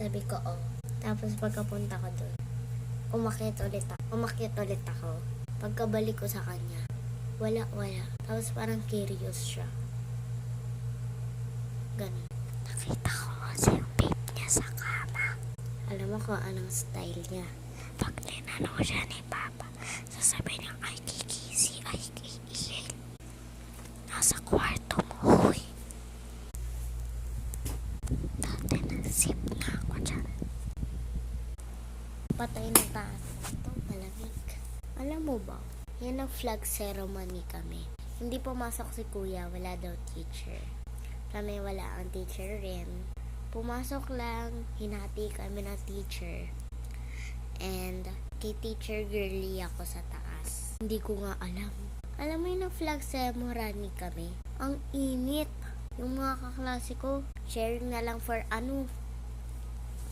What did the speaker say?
Sabi ko, oh. Tapos pagkapunta ko doon, umakyat ulit ako. Pagkabalik ko sa kanya, wala. Tapos parang curious siya. Ganun. Nakita ko kasi yung babe niya sa kama. Alam mo kung anong style niya. Pag tinanong siya ni Papa, sasabihin niya, ay kikisi, ay kikiil. Nasa kwarto mo, huy. Dati nasip na ako dyan. Patay na taas. Ito, malamig. Alam mo ba, yan ang flag ceremony kami. Hindi pumasok si kuya, wala daw teacher. Kami wala ang teacher rin. Pumasok lang, hinati kami ng teacher. And kay teacher girly ako sa taas. Hindi ko nga alam. Alam mo yun ang flag ceremony kami. Ang init. Yung mga kaklase ko, sharing na lang for